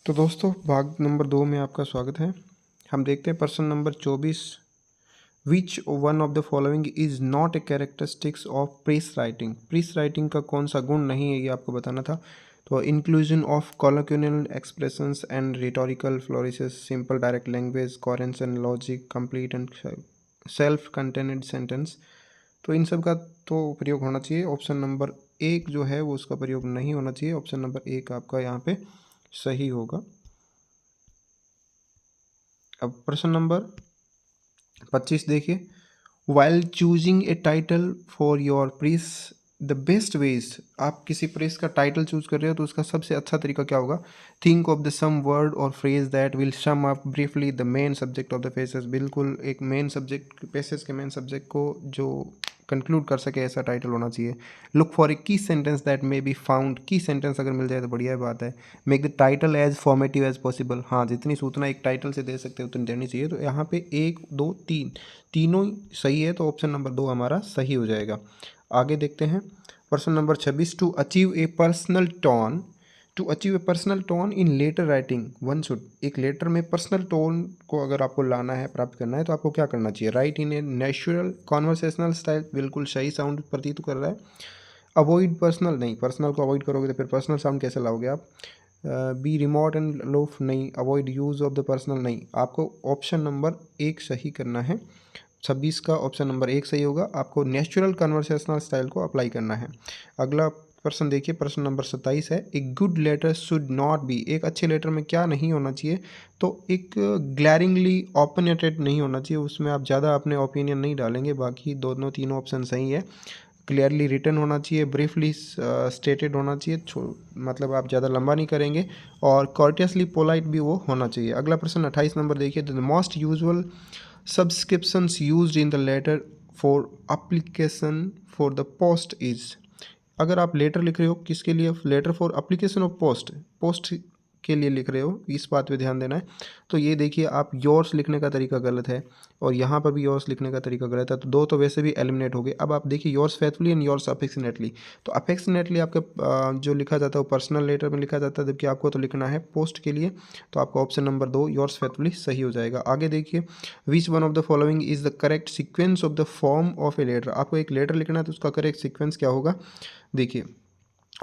तो दोस्तों भाग नंबर 2 में आपका स्वागत है। हम देखते हैं प्रश्न number 24। Which one of the following is not a characteristics of press writing. Press writing का कौन सा गुण नहीं है, ये आपको बताना था। तो inclusion of colloquial expressions and rhetorical flourishes, simple direct language, coherence and logic, complete and self contained sentence. तो इन सब का तो प्रयोग होना चाहिए। ऑप्शन नंबर 1 जो है वो उसका प्रयोग नहीं होना चाहिए। ऑप्शन नंबर 1 आपका यहाँ पे सही होगा। अब प्रश्न नंबर 25 देखिए। While choosing a title for your press, the best veg, आप किसी प्रेस का टाइटल चूज कर रहे हो तो उसका सबसे अच्छा तरीका क्या होगा? Think of the some word और phrase that will sum up briefly the main subject of the passage. बिल्कुल एक मेन सब्जेक्ट, पेसेज के मेन सब्जेक्ट को जो कंक्लूड कर सके ऐसा टाइटल होना चाहिए। Look for a key sentence that may be found, key sentence अगर मिल जाए तो बढ़िया बात है। Make the title as formative as possible, हाँ जितनी सूचना एक टाइटल से दे सकते हो उतनी देनी चाहिए। तो यहाँ पे 1 2 3 तीनों सही है, तो ऑप्शन नंबर 2 हमारा सही हो जाएगा। आगे देखते हैं प्रश्न number 26। To achieve a personal tone, to achieve a personal tone in letter writing one should, एक लेटर में पर्सनल टोन को अगर आपको लाना है, प्राप्त करना है, तो आपको क्या करना चाहिए? Right in a natural conversational style, बिल्कुल सही साउंड प्रतीत कर रहा है। अवॉइड पर्सनल, नहीं, पर्सनल को अवॉइड करोगे तो फिर पर्सनल साउंड कैसे लाओगे आप? बी रिमोट एंड लोफ, नहीं। Avoid use of the personal, नहीं। आपको ऑप्शन नंबर 1 सही करना है। 26 का ऑप्शन नंबर 1 सही होगा। आपको नेचुरल कन्वर्सेशनल स्टाइल को अप्लाई करना है। अगला प्रश्न देखिए, प्रश्न नंबर 27 है। A good letter should not be, एक अच्छे लेटर में क्या नहीं होना चाहिए? तो एक ग्लैरिंगली ओपिनियटेड नहीं होना चाहिए, उसमें आप ज़्यादा अपने ओपिनियन नहीं डालेंगे। बाकी दोनों तीनों ऑप्शन सही है। क्लियरली रिटन होना चाहिए, ब्रीफली स्टेटेड होना चाहिए, मतलब आप ज़्यादा लंबा नहीं करेंगे, और कॉर्टियसली पोलाइट भी वो होना चाहिए। अगला प्रश्न 28 नंबर देखिए। The most usual subscriptions used in the letter for application for the post is, अगर आप लेटर लिख रहे हो किसके लिए? Letter for application of post, post के लिए लिख रहे हो, इस बात पे ध्यान देना है। तो ये देखिए, आप योर्स लिखने का तरीका गलत है और यहाँ पर भी योर्स लिखने का तरीका गलत है, तो दो तो वैसे भी एलिमिनेट हो गए। अब आप देखिए yours faithfully and yours affectionately, तो अफेक्शनेटली आपके जो लिखा जाता है वो पर्सनल लेटर में लिखा जाता है, जबकि आपको तो लिखना है पोस्ट के लिए। तो आपका ऑप्शन नंबर 2 योर्स फेथफुली सही हो जाएगा। आगे देखिए, which one of the following is the correct sequence of the form of a letter, आपको एक लेटर लिखना है तो उसका करेक्ट सीक्वेंस क्या होगा? देखिए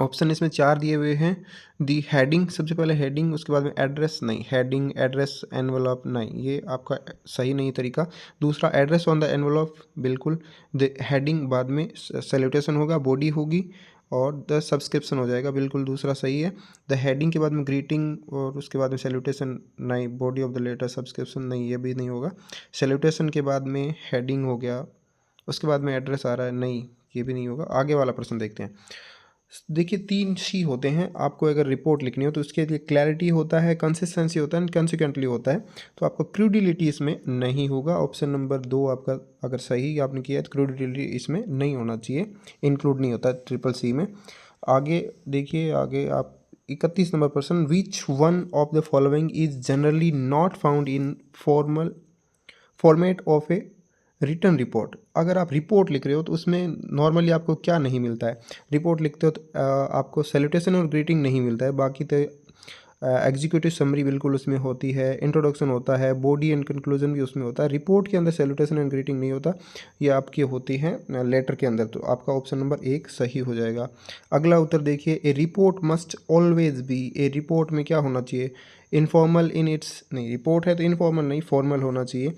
ऑप्शन इसमें 4 दिए हुए हैं। दी हेडिंग, सबसे पहले हेडिंग, उसके बाद में एड्रेस, नहीं। हेडिंग, एड्रेस, एनवलप, नहीं, ये आपका सही नहीं तरीका। दूसरा एड्रेस ऑन द एनवलप, बिल्कुल। द हेडिंग बाद में सैल्यूटेशन होगा, बॉडी होगी, और द सब्सक्रिप्शन हो जाएगा, बिल्कुल दूसरा सही है। द हेडिंग के बाद में ग्रीटिंग और उसके बाद में सैल्यूटेशन, नहीं। Body of the letter, subscription, नहीं, ये भी नहीं होगा। सैल्यूटेशन के बाद में हेडिंग हो गया, उसके बाद में एड्रेस आ रहा है, नहीं, ये भी नहीं होगा। आगे वाला प्रश्न देखते हैं। देखिए 3 सी होते हैं। आपको अगर रिपोर्ट लिखनी हो तो उसके लिए क्लैरिटी होता है, कंसिस्टेंसी होता है, कंसिक्वेंटली होता है। तो आपको क्रूडिलिटी इसमें नहीं होगा। ऑप्शन नंबर 2 आपका अगर सही आपने किया है तो क्रूडिलिटी इसमें नहीं होना चाहिए, इंक्लूड नहीं होता ट्रिपल सी में। आगे देखिए, आगे आप 31 नंबर प्रश्न। विच one of the following is generally not found in formal format of A return report, अगर आप रिपोर्ट लिख रहे हो तो उसमें नॉर्मली आपको क्या नहीं मिलता है? रिपोर्ट लिखते हो तो आपको सैल्यूटेशन और ग्रीटिंग नहीं मिलता है, बाकी तो एग्जीक्यूटिव समरी बिल्कुल उसमें होती है, इंट्रोडक्शन होता है, बॉडी एंड कंक्लूजन भी उसमें होता है। रिपोर्ट के अंदर सैल्यूटेशन एंड ग्रीटिंग नहीं होता, ये आपकी होती हैं लेटर के अंदर। तो आपका ऑप्शन नंबर 1 सही हो जाएगा। अगला उत्तर देखिए। A report must always be, a report में क्या होना चाहिए? इनफॉर्मल इन इट्स, नहीं, रिपोर्ट है तो इनफॉर्मल नहीं, फॉर्मल होना चाहिए।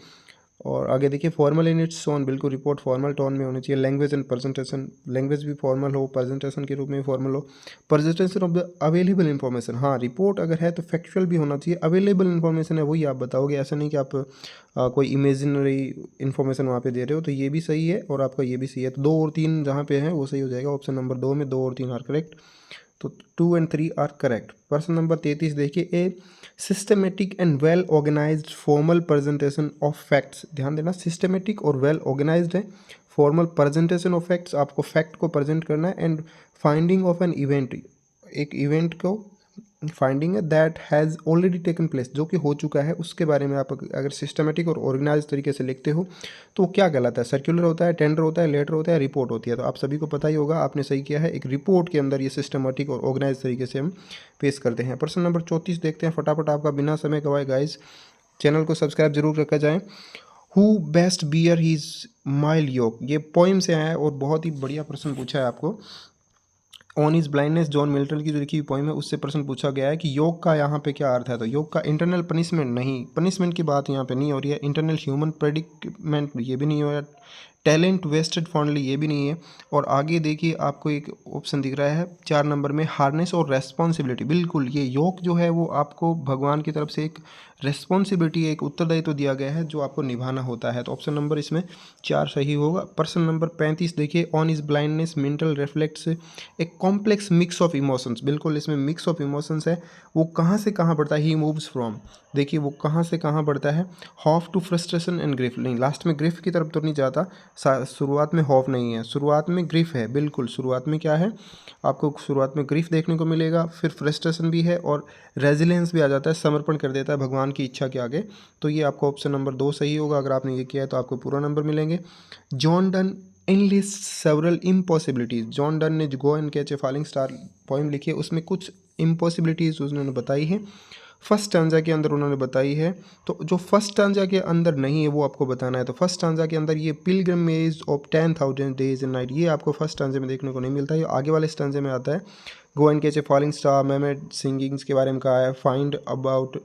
और आगे देखिए, फॉर्मल इन इट्स टोन, बिल्कुल रिपोर्ट फॉर्मल टोन में होनी चाहिए। लैंग्वेज एंड प्रेजेंटेशन, लैंग्वेज भी फॉर्मल हो, प्रेजेंटेशन के रूप में फॉर्मल हो। Presentation of the available information, हाँ रिपोर्ट अगर है तो फैक्चुअल भी होना चाहिए। अवेलेबल इन्फॉर्मेशन है वही आप बताओगे, ऐसा नहीं कि आप कोई इमेजिनरी इन्फॉर्मेशन वहाँ पे दे रहे हो। तो ये भी सही है और आपका ये भी सही है। तो 2 और 3 जहाँ पे है वो सही हो जाएगा। ऑप्शन नंबर 2 में 2 और 3 आर करेक्ट, तो 2 एंड 3 आर करेक्ट। प्रश्न नंबर 33 देखिए। A systematic and well organised formal presentation of facts, ध्यान देना सिस्टमेटिक और वेल ऑर्गेनाइज्ड है। फॉर्मल प्रेजेंटेशन ऑफ फैक्ट्स, आपको फैक्ट को प्रेजेंट करना है। And finding of an event, एक इवेंट को फाइंडिंग है that has already taken place, जो कि हो चुका है, उसके बारे में आप अगर सिस्टमेटिक और ऑर्गेनाइज तरीके से लिखते हो तो वो क्या कहलाता है? सर्कुलर होता है, टेंडर होता है, लेटर होता है, रिपोर्ट होती है। तो आप सभी को पता ही होगा, आपने सही किया है। एक रिपोर्ट के अंदर ये सिस्टमेटिक और ऑर्गेनाइज तरीके से हम पेश करते हैं। प्रश्न नंबर 34 देखते हैं फटाफट, आपका बिना समय गवाए गाइस चैनल को सब्सक्राइब जरूर रखा जाए। Who best bear his mild yoke, ये पोइम से आया है और बहुत ही बढ़िया प्रश्न पूछा है आपको। On is blindness, John Milton की जो लिखी हुई पोइम है उससे प्रश्न पूछा गया है कि योग का यहाँ पे क्या अर्थ है। तो योग का इंटरनल पनिशमेंट नहीं, पनिशमेंट की बात यहाँ पे नहीं हो रही है। इंटरनल ह्यूमन प्रेडिकमेंट ये भी नहीं हो रहा, टैलेंट वेस्टेड फॉन्डली ये भी नहीं है। और आगे देखिए आपको एक ऑप्शन दिख रहा है 4 नंबर में, हार्नेस और रेस्पॉन्सिबिलिटी। बिल्कुल, ये योग जो है वो आपको भगवान की तरफ से एक रेस्पॉन्सिबिलिटी, एक उत्तरदायित्व तो दिया गया है जो आपको निभाना होता है। तो ऑप्शन नंबर इसमें 4 सही होगा। प्रश्न नंबर 35 देखिए, on is blindness mental reflects एक कॉम्प्लेक्स मिक्स ऑफ इमोशंस। बिल्कुल, इसमें मिक्स ऑफ इमोशंस है। वो कहाँ से कहाँ बढ़ता है? ही मूव्स फ्रॉम, देखिए वो कहाँ से कहाँ बढ़ता है? Hope to frustration and grief, नहीं लास्ट में ग्रिफ की तरफ तो नहीं जाता, शुरुआत में हॉफ नहीं है, शुरुआत में ग्रिफ है। बिल्कुल, शुरुआत में क्या है? आपको शुरुआत में ग्रिफ देखने को मिलेगा, फिर फ्रस्ट्रेशन भी है और रेजिलियंस भी आ जाता है, समर्पण कर देता है भगवान की इच्छा के आगे। तो ये आपका ऑप्शन नंबर 2 सही होगा। अगर आपने ये किया है तो आपको पूरा नंबर मिलेंगे। John Donne enlist several impossibilities, John Donne ने go and catch a falling star poem लिखी है, उसमें कुछ इम्पॉसिबिलिटीज़ उन्होंने बताई है। फर्स्ट स्टांजा के अंदर उन्होंने बताई है। तो जो फर्स्ट स्टांजा के अंदर नहीं है वो आपको बताना है। तो फर्स्ट स्टांजा के अंदर ये pilgrimage of 10,000 days and night, ये आपको फर्स्ट स्टांजे में देखने को नहीं मिलता है, ये आगे वाले स्टांजे में आता है। Go and catch a falling star, mermaid singings के बारे में कहा है। Find about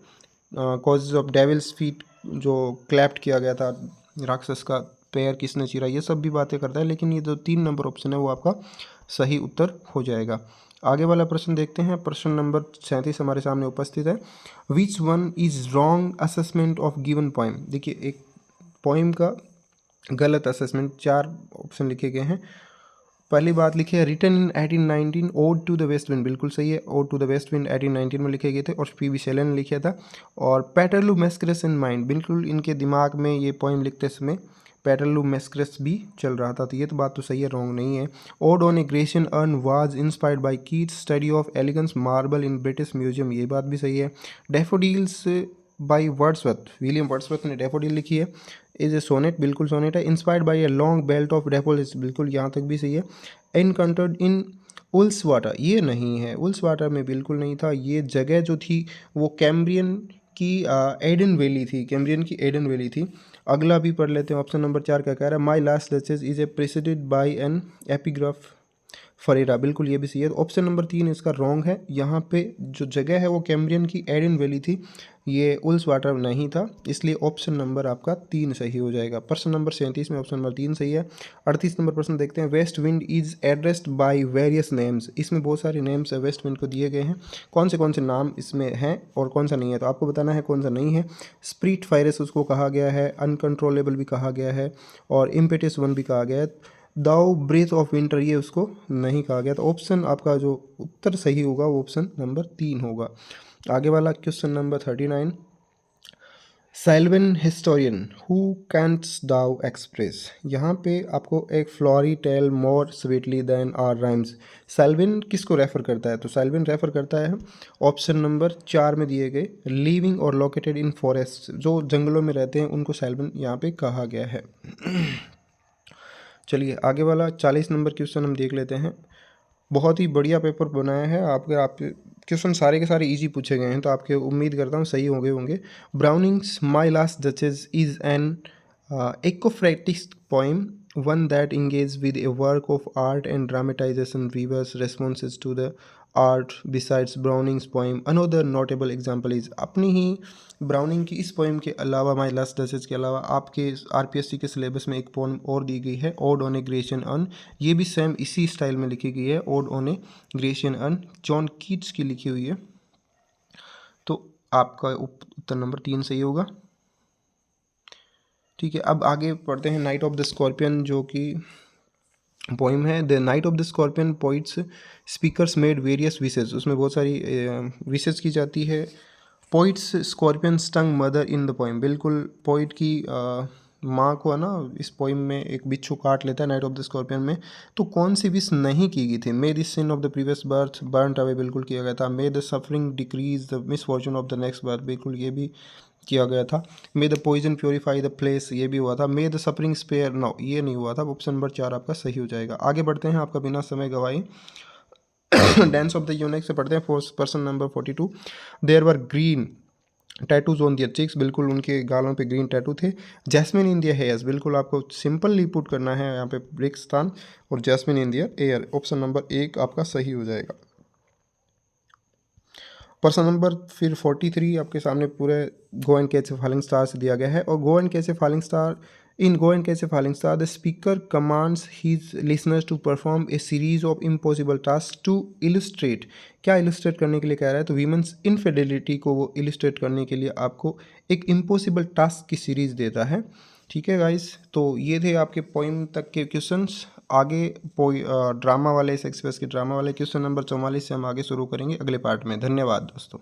causes of devil's feet, जो क्लैप्ट किया गया था, राक्षस का पैर किसने चीरा, ये सब भी बातें करता है। लेकिन ये जो 3 नंबर ऑप्शन है वो आपका सही उत्तर हो जाएगा। आगे वाला प्रश्न देखते हैं। प्रश्न नंबर 37 हमारे सामने उपस्थित है। Which one is wrong assessment of given poem, देखिए एक पोइम का गलत असेसमेंट, 4 ऑप्शन लिखे गए हैं। पहली बात लिखी है written in 1819 ode to the west wind, बिल्कुल सही है, ode to the west wind 1819 में लिखे गए थे और पी वी शेलन ने लिखा था। और पेटरलू मैस्करस इन माइंड, बिल्कुल इनके दिमाग में ये पोइम लिखते समय पेटरलू मैस्करस भी चल रहा था। तो ये तो बात तो सही है, रॉन्ग नहीं है। Ode on a Grecian urn was inspired by Keats study of elegance marble in British Museum, ये बात भी सही है। Daffodils by Wordsworth, William Wordsworth ने डेफोडिल लिखी है। इज ए सोनेट, बिल्कुल सोनेट है। Inspired by a long belt of daffodils, बिल्कुल यहाँ तक भी सही है। एनकाउंटर्ड इन उल्स वाटर, ये नहीं है, उल्स वाटर में बिल्कुल नहीं था। ये जगह जो थी वो कैम्ब्रियन की एडन वैली थी, कैम्ब्रियन की एडन वैली थी। अगला भी पढ़ लेते हैं। ऑप्शन नंबर 4 क्या कह रहा है? My last duchess is a preceded by an epigraph Ferrara, बिल्कुल ये भी सही है। ऑप्शन नंबर 3 इसका रॉन्ग है। यहाँ पे जो जगह है वो कैम्ब्रियन की एडन वैली थी, ये उल्स वाटर नहीं था, इसलिए ऑप्शन नंबर आपका 3 सही हो जाएगा। प्रश्न नंबर 37 में ऑप्शन नंबर 3 सही है। 38 नंबर प्रश्न देखते हैं। West wind is addressed by various names, इसमें बहुत सारे नेम्स वेस्ट विंड को दिए गए हैं। कौन से नाम इसमें हैं और कौन सा नहीं है? तो आपको बताना है कौन सा नहीं है। स्प्रिट फायरस उसको कहा गया है, अनकंट्रोलेबल भी कहा गया है और इम्पेटस वन भी कहा गया है। दाउ ब्रेथ ऑफ विंटर ये उसको नहीं कहा गया। तो ऑप्शन आपका जो उत्तर सही होगा वो ऑप्शन नंबर 3 होगा। आगे वाला question number 39, sylvan historian who canst thou express, यहाँ पे आपको एक flowery tale more sweetly than our rhymes, sylvan किसको रेफर करता है? तो साइल्वन रेफर करता है ऑप्शन नंबर 4 में दिए गए लिविंग और लोकेटेड इन फॉरेस्ट, जो जंगलों में रहते हैं उनको साइल्वन यहाँ पे कहा गया है। चलिए आगे वाला 40 नंबर क्वेश्चन हम देख लेते हैं। बहुत ही बढ़िया पेपर बनाया है। आप क्वेश्चन सारे के सारे इजी पूछे गए हैं, तो आपके उम्मीद करता हूँ सही होंगे। Browning's my last duchess is an ecphrastic poem, one that engages with a work of art and dramatization weaves responses to the art. Besides Browning's poem, another notable example is, अपनी ही ब्राउनिंग की इस poem के अलावा, माई last duchess के अलावा आपके RPSC के syllabus में एक पोइम और दी गई है, ode on a Grecian earn, ये भी सेम इसी स्टाइल में लिखी गई है, ode on a Grecian earn, John Keats की लिखी हुई है। तो आपका उत्तर नंबर 3 सही होगा। ठीक है, अब आगे पढ़ते हैं नाइट ऑफ द स्कॉर्पियन, जो कि पोइम है। The night of the scorpion poets speakers made various wishes, उसमें बहुत सारी विशेज की जाती है। Poets scorpion stung mother in the poem, बिल्कुल पोइट की माँ को है ना इस पोइम में एक बिच्छू काट लेता है नाइट ऑफ द स्कॉर्पियन में, तो कौन सी विश नहीं की गई थी? May the sin of the previous birth burnt away, बिल्कुल किया गया था। May the suffering decrease the misfortune of the next birth, बिल्कुल ये भी किया गया था। May the poison purify the place, ये भी हुआ था। May the suffering spare, no ये नहीं हुआ था। ऑप्शन नंबर 4 आपका सही हो जाएगा। आगे बढ़ते हैं आपका बिना समय गवाई। डांस ऑफ द यूनिक से पढ़ते हैं। Person number 42, there were green tattoos on their cheeks, बिल्कुल उनके गालों पे ग्रीन टैटू थे। जैस्मिन इन दियर हेयर्स, बिल्कुल आपको सिंपली पुट करना है यहाँ पे रेगिस्तान और jasmine in their air, option number 1 आपका सही हो जाएगा। पर्सन नंबर फिर 43 आपके सामने पूरे go and catch a falling star से दिया गया है। और go and catch a falling star, in go and catch a falling star the speaker commands his listeners to perform a series of impossible task to illustrate, क्या illustrate करने के लिए कह रहा है? तो वीमेंस इनफिडेलिटी को वो इलिस्ट्रेट करने के लिए आपको एक इम्पॉसिबल टास्क की सीरीज देता है। ठीक है गाइस, तो ये थे आपके पोइम तक के क्वेश्चंस। आगे ड्रामा वाले शेक्सपियर के ड्रामा वाले क्वेश्चन नंबर 44 से हम आगे शुरू करेंगे अगले पार्ट में। धन्यवाद दोस्तों।